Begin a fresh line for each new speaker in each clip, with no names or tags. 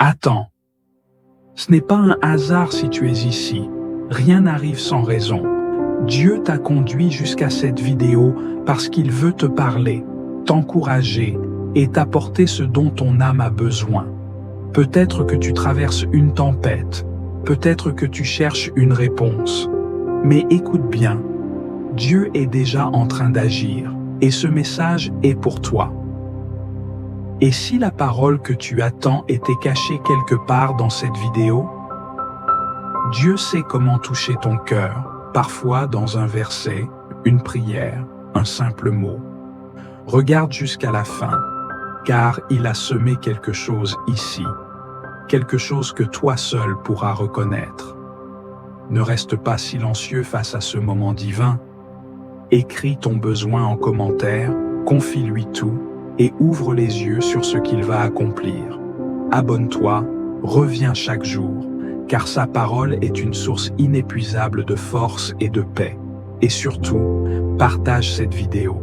Attends, ce n'est pas un hasard si tu es ici. Rien n'arrive sans raison. Dieu t'a conduit jusqu'à cette vidéo parce qu'il veut te parler, t'encourager et t'apporter ce dont ton âme a besoin. Peut-être que tu traverses une tempête, peut-être que tu cherches une réponse. Mais écoute bien, Dieu est déjà en train d'agir et ce message est pour toi. Et si la parole que tu attends était cachée quelque part dans cette vidéo? Dieu sait comment toucher ton cœur, parfois dans un verset, une prière, un simple mot. Regarde jusqu'à la fin, car il a semé quelque chose ici, quelque chose que toi seul pourras reconnaître. Ne reste pas silencieux face à ce moment divin. Écris ton besoin en commentaire, confie-lui tout et ouvre les yeux sur ce qu'il va accomplir. Abonne-toi, reviens chaque jour, car sa parole est une source inépuisable de force et de paix. Et surtout, partage cette vidéo.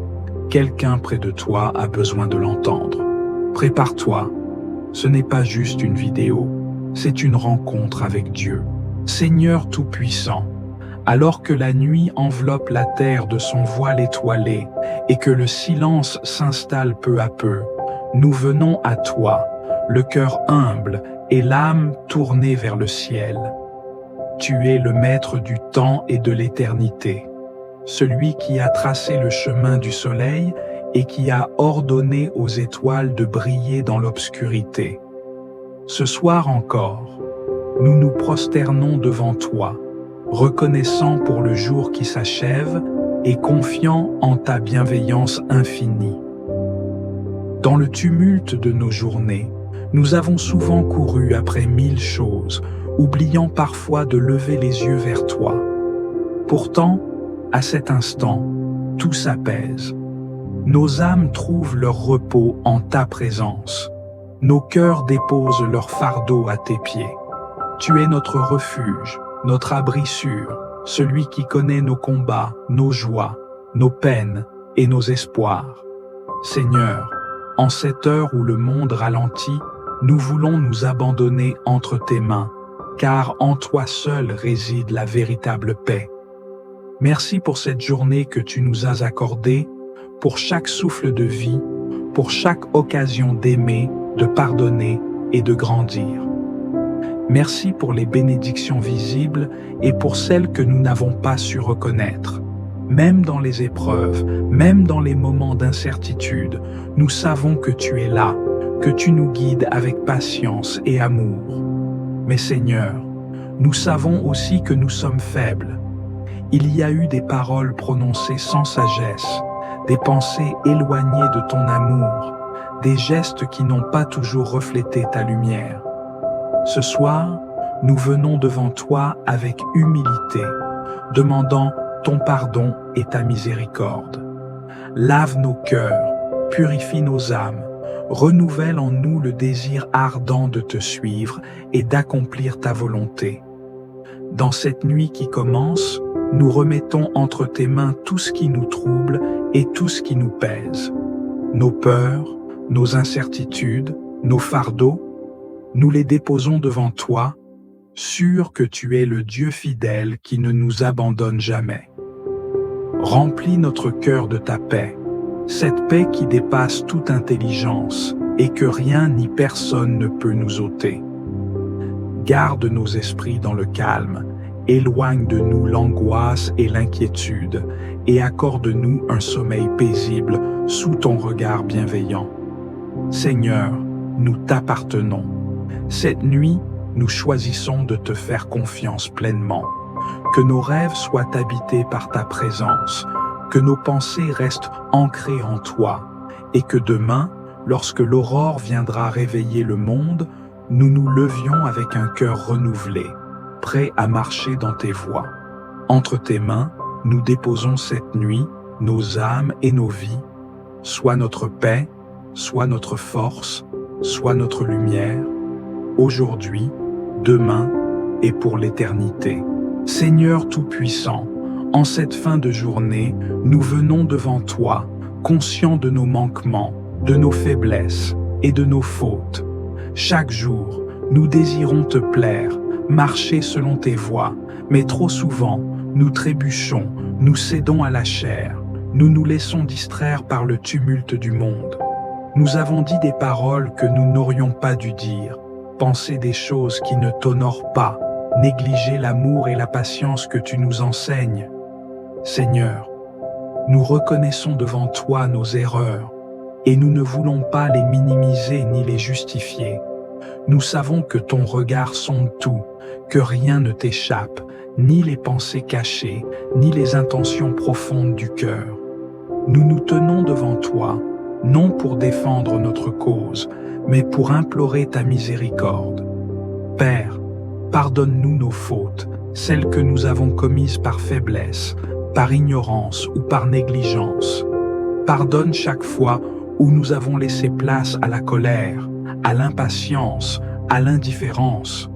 Quelqu'un près de toi a besoin de l'entendre. Prépare-toi. Ce n'est pas juste une vidéo, c'est une rencontre avec Dieu. Seigneur Tout-Puissant, alors que la nuit enveloppe la terre de son voile étoilé et que le silence s'installe peu à peu, nous venons à toi, le cœur humble et l'âme tournée vers le ciel. Tu es le maître du temps et de l'éternité, celui qui a tracé le chemin du soleil et qui a ordonné aux étoiles de briller dans l'obscurité. Ce soir encore, nous nous prosternons devant toi, reconnaissant pour le jour qui s'achève et confiant en ta bienveillance infinie. Dans le tumulte de nos journées, nous avons souvent couru après 1000 choses, oubliant parfois de lever les yeux vers toi. Pourtant, à cet instant, tout s'apaise. Nos âmes trouvent leur repos en ta présence. Nos cœurs déposent leur fardeau à tes pieds. Tu es notre refuge, notre abri sûr, celui qui connaît nos combats, nos joies, nos peines et nos espoirs. Seigneur, en cette heure où le monde ralentit, nous voulons nous abandonner entre tes mains, car en toi seul réside la véritable paix. Merci pour cette journée que tu nous as accordée, pour chaque souffle de vie, pour chaque occasion d'aimer, de pardonner et de grandir. Merci pour les bénédictions visibles et pour celles que nous n'avons pas su reconnaître. Même dans les épreuves, même dans les moments d'incertitude, nous savons que tu es là, que tu nous guides avec patience et amour. Mais Seigneur, nous savons aussi que nous sommes faibles. Il y a eu des paroles prononcées sans sagesse, des pensées éloignées de ton amour, des gestes qui n'ont pas toujours reflété ta lumière. Ce soir, nous venons devant toi avec humilité, demandant ton pardon et ta miséricorde. Lave nos cœurs, purifie nos âmes, renouvelle en nous le désir ardent de te suivre et d'accomplir ta volonté. Dans cette nuit qui commence, nous remettons entre tes mains tout ce qui nous trouble et tout ce qui nous pèse. Nos peurs, nos incertitudes, nos fardeaux, nous les déposons devant toi, sûrs que tu es le Dieu fidèle qui ne nous abandonne jamais. Remplis notre cœur de ta paix, cette paix qui dépasse toute intelligence et que rien ni personne ne peut nous ôter. Garde nos esprits dans le calme, éloigne de nous l'angoisse et l'inquiétude et accorde-nous un sommeil paisible sous ton regard bienveillant. Seigneur, nous t'appartenons. Cette nuit, nous choisissons de te faire confiance pleinement. Que nos rêves soient habités par ta présence, que nos pensées restent ancrées en toi, et que demain, lorsque l'aurore viendra réveiller le monde, nous nous levions avec un cœur renouvelé, prêt à marcher dans tes voies. Entre tes mains, nous déposons cette nuit, nos âmes et nos vies, soit notre paix, soit notre force, soit notre lumière, aujourd'hui, demain et pour l'éternité. Seigneur Tout-Puissant, en cette fin de journée, nous venons devant toi, conscients de nos manquements, de nos faiblesses et de nos fautes. Chaque jour, Nous désirons te plaire, marcher selon tes voies, mais trop souvent, nous trébuchons, nous cédons à la chair, nous nous laissons distraire par le tumulte du monde. Nous avons dit des paroles que nous n'aurions pas dû dire, pensé des choses qui ne t'honorent pas, négligé l'amour et la patience que tu nous enseignes. Seigneur, nous reconnaissons devant toi nos erreurs, et nous ne voulons pas les minimiser ni les justifier. Nous savons que ton regard sonde tout, que rien ne t'échappe, ni les pensées cachées, ni les intentions profondes du cœur. Nous nous tenons devant toi, non pour défendre notre cause, mais pour implorer ta miséricorde. Père, pardonne-nous nos fautes, celles que nous avons commises par faiblesse, par ignorance ou par négligence. Pardonne chaque fois où nous avons laissé place à la colère, à l'impatience, à l'indifférence.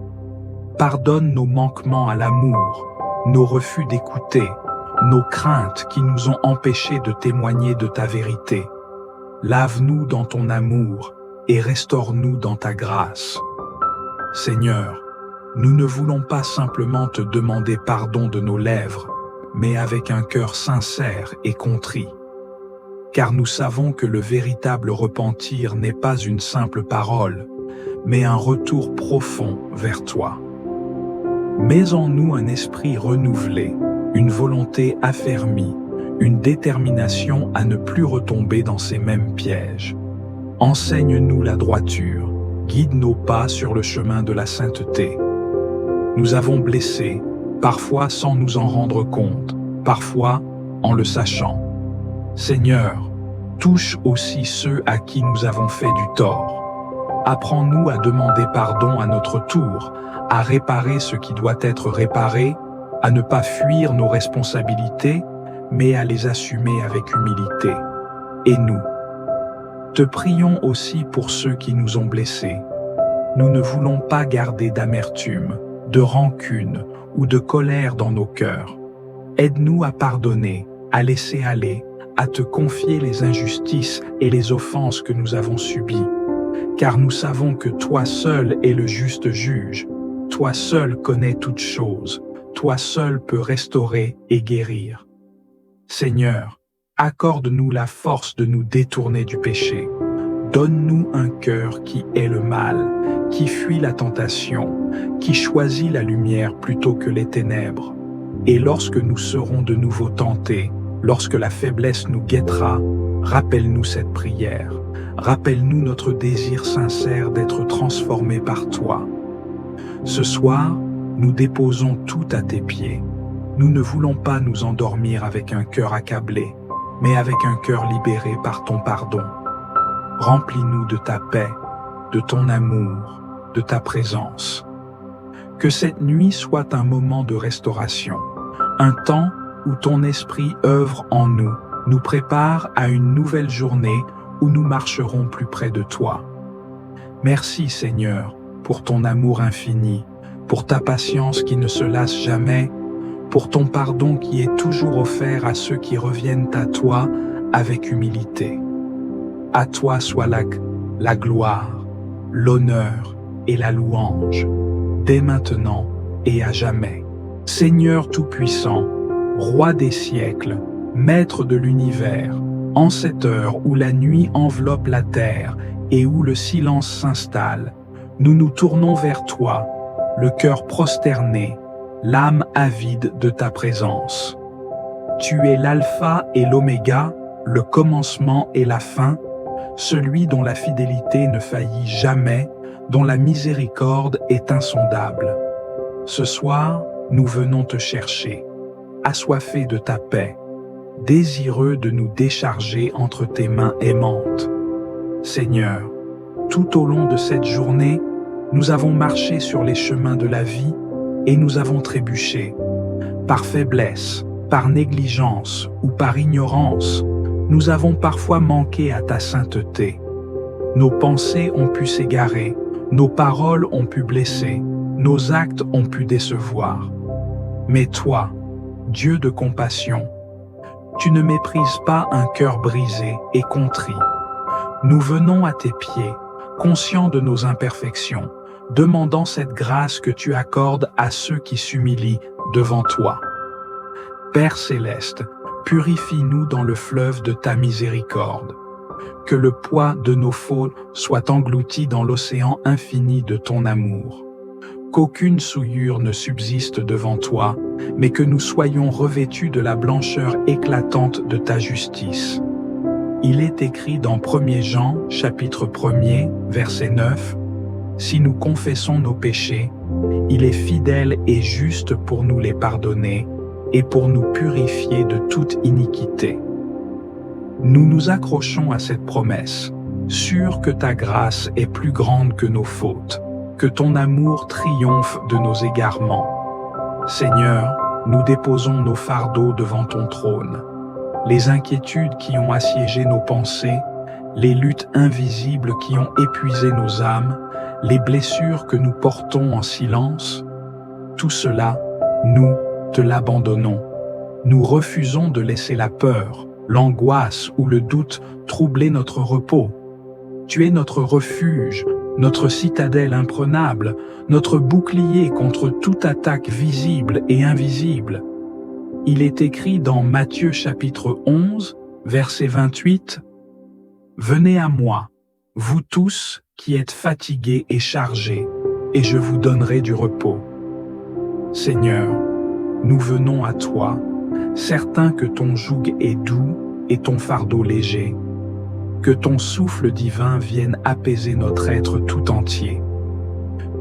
Pardonne nos manquements à l'amour, nos refus d'écouter, nos craintes qui nous ont empêchés de témoigner de ta vérité. Lave-nous dans ton amour et restaure-nous dans ta grâce. Seigneur, nous ne voulons pas simplement te demander pardon de nos lèvres, mais avec un cœur sincère et contrit. Car nous savons que le véritable repentir n'est pas une simple parole, mais un retour profond vers toi. Mets en nous un esprit renouvelé, une volonté affermie, une détermination à ne plus retomber dans ces mêmes pièges. Enseigne-nous la droiture, guide nos pas sur le chemin de la sainteté. Nous avons blessé, parfois sans nous en rendre compte, parfois en le sachant. Seigneur, touche aussi ceux à qui nous avons fait du tort. Apprends-nous à demander pardon à notre tour, à réparer ce qui doit être réparé, à ne pas fuir nos responsabilités, mais à les assumer avec humilité. Et nous, te prions aussi pour ceux qui nous ont blessés. Nous ne voulons pas garder d'amertume, de rancune ou de colère dans nos cœurs. Aide-nous à pardonner, à laisser aller, à te confier les injustices et les offenses que nous avons subies, car nous savons que toi seul es le juste juge, toi seul connais toutes choses, toi seul peux restaurer et guérir. Seigneur, accorde-nous la force de nous détourner du péché. Donne-nous un cœur qui hait le mal, qui fuit la tentation, qui choisit la lumière plutôt que les ténèbres. Et lorsque nous serons de nouveau tentés, lorsque la faiblesse nous guettera, rappelle-nous cette prière. Rappelle-nous notre désir sincère d'être transformés par toi. Ce soir, nous déposons tout à tes pieds. Nous ne voulons pas nous endormir avec un cœur accablé, mais avec un cœur libéré par ton pardon. Remplis-nous de ta paix, de ton amour, de ta présence. Que cette nuit soit un moment de restauration, un temps où ton esprit œuvre en nous, nous prépare à une nouvelle journée où nous marcherons plus près de toi. Merci Seigneur pour ton amour infini, pour ta patience qui ne se lasse jamais, pour ton pardon qui est toujours offert à ceux qui reviennent à toi avec humilité. À toi soit la gloire, l'honneur et la louange, dès maintenant et à jamais. Seigneur Tout-Puissant, Roi des siècles, Maître de l'univers, en cette heure où la nuit enveloppe la terre et où le silence s'installe, nous nous tournons vers toi, le cœur prosterné, l'âme avide de ta présence. Tu es l'alpha et l'oméga, le commencement et la fin, celui dont la fidélité ne faillit jamais, dont la miséricorde est insondable. Ce soir, nous venons te chercher, assoiffés de ta paix, désireux de nous décharger entre tes mains aimantes. Seigneur, tout au long de cette journée, nous avons marché sur les chemins de la vie et nous avons trébuché. Par faiblesse, par négligence ou par ignorance, nous avons parfois manqué à ta sainteté. Nos pensées ont pu s'égarer, nos paroles ont pu blesser, nos actes ont pu décevoir. Mais toi, Dieu de compassion, tu ne méprises pas un cœur brisé et contrit. Nous venons à tes pieds, conscients de nos imperfections, demandant cette grâce que tu accordes à ceux qui s'humilient devant toi. Père céleste, purifie-nous dans le fleuve de ta miséricorde. Que le poids de nos fautes soit englouti dans l'océan infini de ton amour. Qu'aucune souillure ne subsiste devant toi, mais que nous soyons revêtus de la blancheur éclatante de ta justice. Il est écrit dans 1 Jean, chapitre 1er, verset 9, « Si nous confessons nos péchés, il est fidèle et juste pour nous les pardonner et pour nous purifier de toute iniquité. » Nous nous accrochons à cette promesse, sûrs que ta grâce est plus grande que nos fautes, que ton amour triomphe de nos égarements. Seigneur, nous déposons nos fardeaux devant ton trône. Les inquiétudes qui ont assiégé nos pensées, les luttes invisibles qui ont épuisé nos âmes, les blessures que nous portons en silence, tout cela, nous te l'abandonnons. Nous refusons de laisser la peur, l'angoisse ou le doute troubler notre repos. Tu es notre refuge, notre citadelle imprenable, notre bouclier contre toute attaque visible et invisible. Il est écrit dans Matthieu chapitre 11, verset 28, « Venez à moi, vous tous qui êtes fatigués et chargés, et je vous donnerai du repos. » Seigneur, nous venons à toi, certains que ton joug est doux et ton fardeau léger. Que ton souffle divin vienne apaiser notre être tout entier.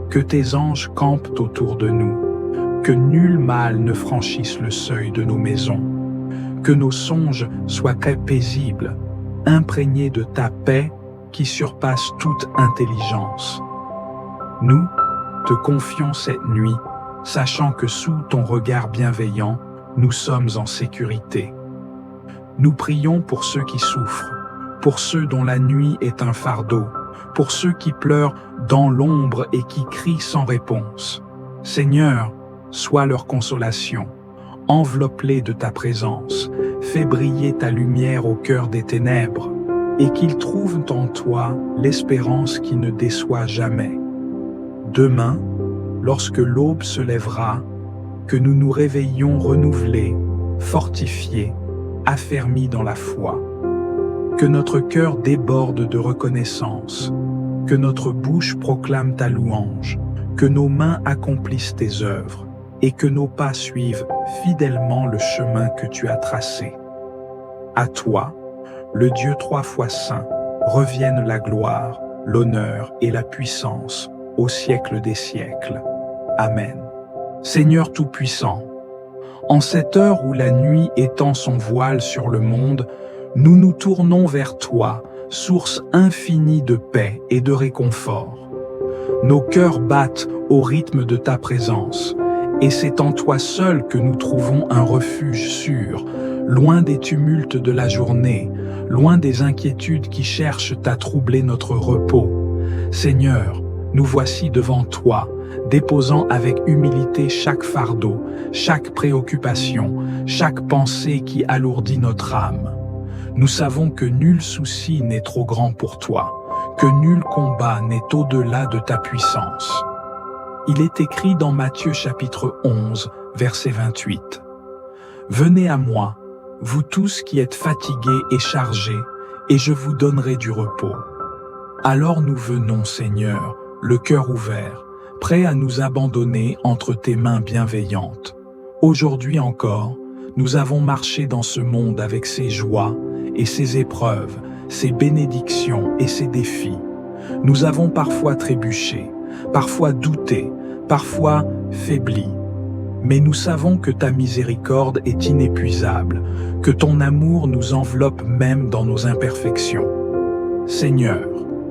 Que tes anges campent autour de nous. Que nul mal ne franchisse le seuil de nos maisons. Que nos songes soient très paisibles, imprégnés de ta paix qui surpasse toute intelligence. Nous te confions cette nuit, sachant que sous ton regard bienveillant, nous sommes en sécurité. Nous prions pour ceux qui souffrent, pour ceux dont la nuit est un fardeau, pour ceux qui pleurent dans l'ombre et qui crient sans réponse. Seigneur, sois leur consolation. Enveloppe-les de ta présence, fais briller ta lumière au cœur des ténèbres, et qu'ils trouvent en toi l'espérance qui ne déçoit jamais. Demain, lorsque l'aube se lèvera, que nous nous réveillions renouvelés, fortifiés, affermis dans la foi. Que notre cœur déborde de reconnaissance, que notre bouche proclame ta louange, que nos mains accomplissent tes œuvres, et que nos pas suivent fidèlement le chemin que tu as tracé. À toi, le Dieu 3 fois saint, reviennent la gloire, l'honneur et la puissance au siècle des siècles. Amen. Seigneur Tout-Puissant, en cette heure où la nuit étend son voile sur le monde, nous nous tournons vers toi, source infinie de paix et de réconfort. Nos cœurs battent au rythme de ta présence, et c'est en toi seul que nous trouvons un refuge sûr, loin des tumultes de la journée, loin des inquiétudes qui cherchent à troubler notre repos. Seigneur, nous voici devant toi, déposant avec humilité chaque fardeau, chaque préoccupation, chaque pensée qui alourdit notre âme. Nous savons que nul souci n'est trop grand pour toi, que nul combat n'est au-delà de ta puissance. Il est écrit dans Matthieu chapitre 11, verset 28. « Venez à moi, vous tous qui êtes fatigués et chargés, et je vous donnerai du repos. » Alors nous venons, Seigneur, le cœur ouvert, prêts à nous abandonner entre tes mains bienveillantes. Aujourd'hui encore, nous avons marché dans ce monde avec ses joies et ses épreuves, ses bénédictions et ses défis. Nous avons parfois trébuché, parfois douté, parfois faibli. Mais nous savons que ta miséricorde est inépuisable, que ton amour nous enveloppe même dans nos imperfections. Seigneur,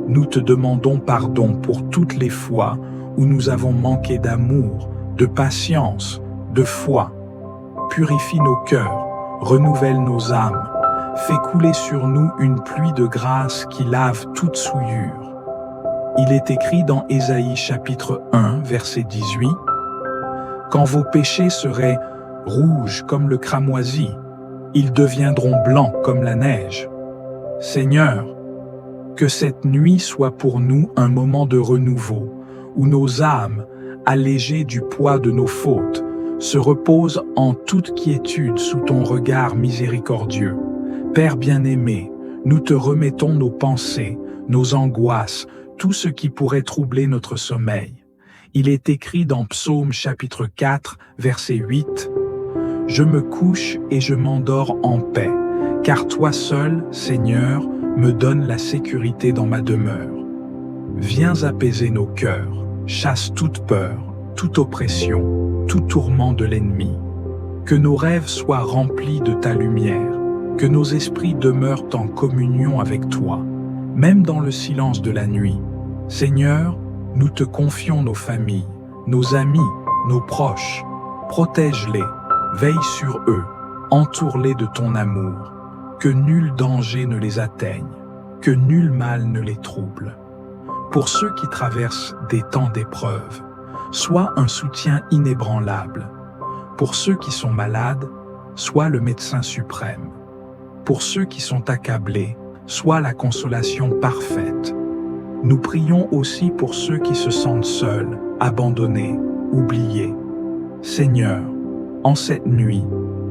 nous te demandons pardon pour toutes les fois où nous avons manqué d'amour, de patience, de foi. Purifie nos cœurs, renouvelle nos âmes, fais couler sur nous une pluie de grâce qui lave toute souillure. Il est écrit dans Ésaïe chapitre 1, verset 18, « Quand vos péchés seraient rouges comme le cramoisi, ils deviendront blancs comme la neige. » Seigneur, que cette nuit soit pour nous un moment de renouveau, où nos âmes, allégées du poids de nos fautes, se reposent en toute quiétude sous ton regard miséricordieux. Père bien-aimé, nous te remettons nos pensées, nos angoisses, tout ce qui pourrait troubler notre sommeil. Il est écrit dans Psaume chapitre 4, verset 8, « Je me couche et je m'endors en paix, car toi seul, Seigneur, me donnes la sécurité dans ma demeure. Viens apaiser nos cœurs, chasse toute peur, toute oppression, tout tourment de l'ennemi. Que nos rêves soient remplis de ta lumière, que nos esprits demeurent en communion avec toi, même dans le silence de la nuit. Seigneur, nous te confions nos familles, nos amis, nos proches. Protège-les, veille sur eux, entoure-les de ton amour. Que nul danger ne les atteigne, que nul mal ne les trouble. Pour ceux qui traversent des temps d'épreuve, sois un soutien inébranlable. Pour ceux qui sont malades, sois le médecin suprême. Pour ceux qui sont accablés, sois la consolation parfaite. Nous prions aussi pour ceux qui se sentent seuls, abandonnés, oubliés. Seigneur, en cette nuit,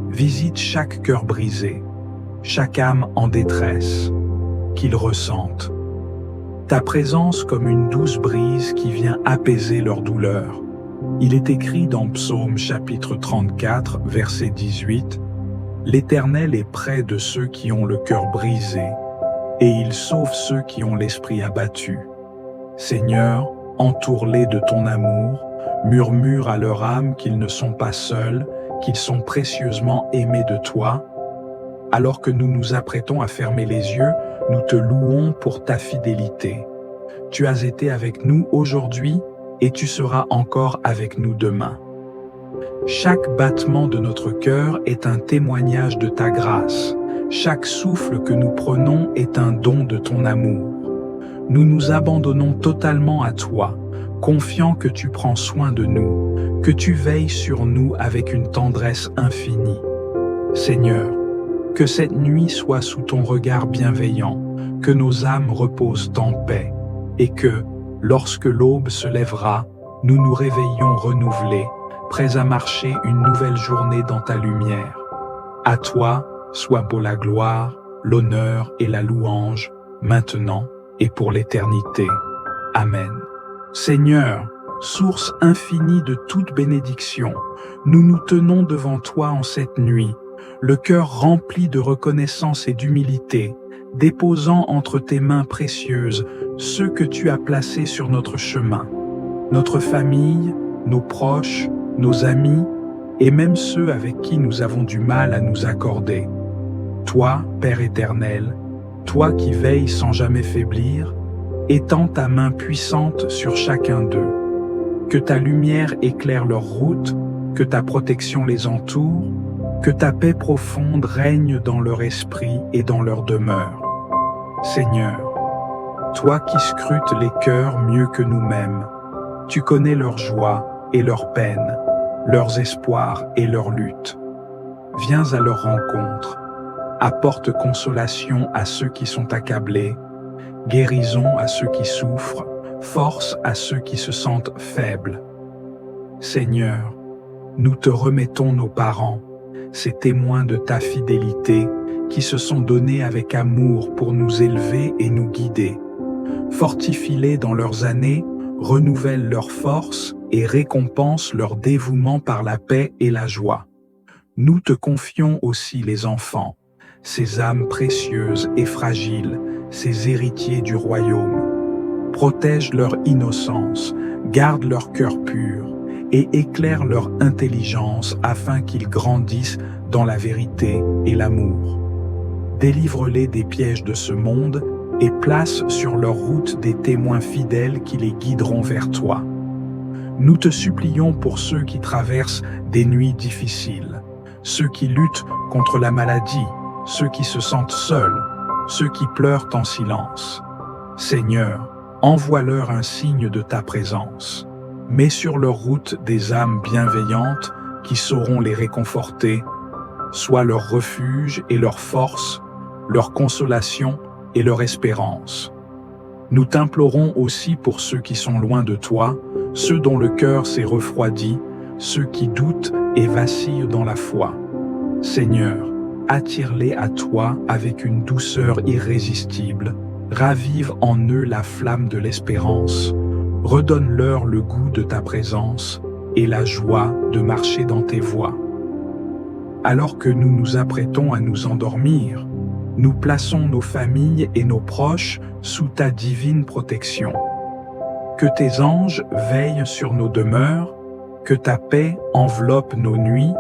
visite chaque cœur brisé, chaque âme en détresse, qu'ils ressentent ta présence comme une douce brise qui vient apaiser leur douleur. Il est écrit dans Psaume chapitre 34, verset 18, « L'Éternel est près de ceux qui ont le cœur brisé, et il sauve ceux qui ont l'esprit abattu. Seigneur, entoure-les de ton amour, murmure à leur âme qu'ils ne sont pas seuls, qu'ils sont précieusement aimés de toi. » Alors que nous nous apprêtons à fermer les yeux, nous te louons pour ta fidélité. Tu as été avec nous aujourd'hui et tu seras encore avec nous demain. Chaque battement de notre cœur est un témoignage de ta grâce. Chaque souffle que nous prenons est un don de ton amour. Nous nous abandonnons totalement à toi, confiant que tu prends soin de nous, que tu veilles sur nous avec une tendresse infinie. Seigneur, que cette nuit soit sous ton regard bienveillant, que nos âmes reposent en paix, et que, lorsque l'aube se lèvera, nous nous réveillons renouvelés, prêts à marcher une nouvelle journée dans ta lumière. À toi soit beau la gloire, l'honneur et la louange, maintenant et pour l'éternité. Amen. Seigneur, source infinie de toute bénédiction, nous nous tenons devant toi en cette nuit, le cœur rempli de reconnaissance et d'humilité, déposant entre tes mains précieuses ceux que tu as placés sur notre chemin, notre famille, nos proches, nos amis, et même ceux avec qui nous avons du mal à nous accorder. Toi, Père éternel, toi qui veilles sans jamais faiblir, étends ta main puissante sur chacun d'eux. Que ta lumière éclaire leur route, que ta protection les entoure, que ta paix profonde règne dans leur esprit et dans leur demeure. Seigneur, toi qui scrutes les cœurs mieux que nous-mêmes, tu connais leur joie et leur peine, leurs espoirs et leurs luttes. Viens à leur rencontre, apporte consolation à ceux qui sont accablés, guérison à ceux qui souffrent, force à ceux qui se sentent faibles. Seigneur, nous te remettons nos parents, ces témoins de ta fidélité qui se sont donnés avec amour pour nous élever et nous guider. Fortifie-les dans leurs années, renouvelle leurs forces et récompense leur dévouement par la paix et la joie. Nous te confions aussi les enfants, ces âmes précieuses et fragiles, ces héritiers du royaume. Protège leur innocence, garde leur cœur pur et éclaire leur intelligence afin qu'ils grandissent dans la vérité et l'amour. Délivre-les des pièges de ce monde et place sur leur route des témoins fidèles qui les guideront vers toi. Nous te supplions pour ceux qui traversent des nuits difficiles, ceux qui luttent contre la maladie, ceux qui se sentent seuls, ceux qui pleurent en silence. Seigneur, envoie-leur un signe de ta présence. Mets sur leur route des âmes bienveillantes qui sauront les réconforter, sois leur refuge et leur force, leur consolation et leur espérance. Nous t'implorons aussi pour ceux qui sont loin de toi, ceux dont le cœur s'est refroidi, ceux qui doutent et vacillent dans la foi. Seigneur, attire-les à toi avec une douceur irrésistible, ravive en eux la flamme de l'espérance, redonne-leur le goût de ta présence et la joie de marcher dans tes voies. Alors que nous nous apprêtons à nous endormir, nous plaçons nos familles et nos proches sous ta divine protection. Que tes anges veillent sur nos demeures, que ta paix enveloppe nos nuits,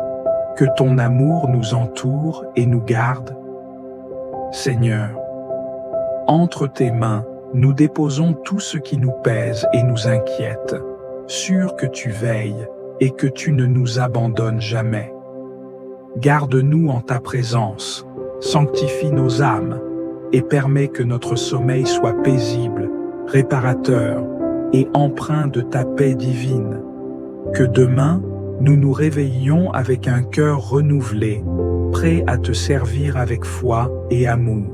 que ton amour nous entoure et nous garde. Seigneur, entre tes mains, nous déposons tout ce qui nous pèse et nous inquiète, sûr que tu veilles et que tu ne nous abandonnes jamais. Garde-nous en ta présence, sanctifie nos âmes et permets que notre sommeil soit paisible, réparateur et empreint de ta paix divine. Que demain, nous nous réveillions avec un cœur renouvelé, prêt à te servir avec foi et amour.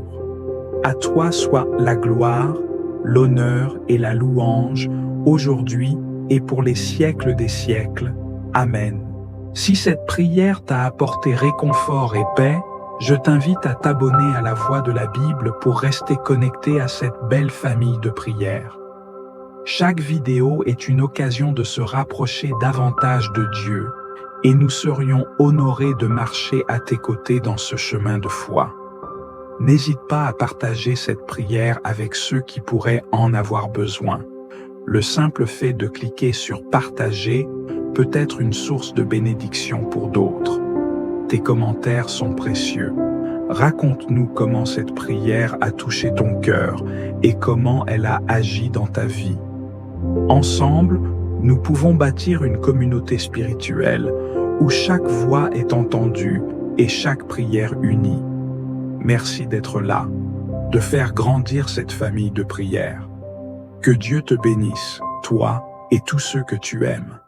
À toi soit la gloire, l'honneur et la louange, aujourd'hui et pour les siècles des siècles. Amen. Si cette prière t'a apporté réconfort et paix, je t'invite à t'abonner à la Voix de la Bible pour rester connecté à cette belle famille de prières. Chaque vidéo est une occasion de se rapprocher davantage de Dieu, et nous serions honorés de marcher à tes côtés dans ce chemin de foi. N'hésite pas à partager cette prière avec ceux qui pourraient en avoir besoin. Le simple fait de cliquer sur « Partager » peut être une source de bénédiction pour d'autres. Tes commentaires sont précieux. Raconte-nous comment cette prière a touché ton cœur et comment elle a agi dans ta vie. Ensemble, nous pouvons bâtir une communauté spirituelle où chaque voix est entendue et chaque prière unie. Merci d'être là, de faire grandir cette famille de prières. Que Dieu te bénisse, toi et tous ceux que tu aimes.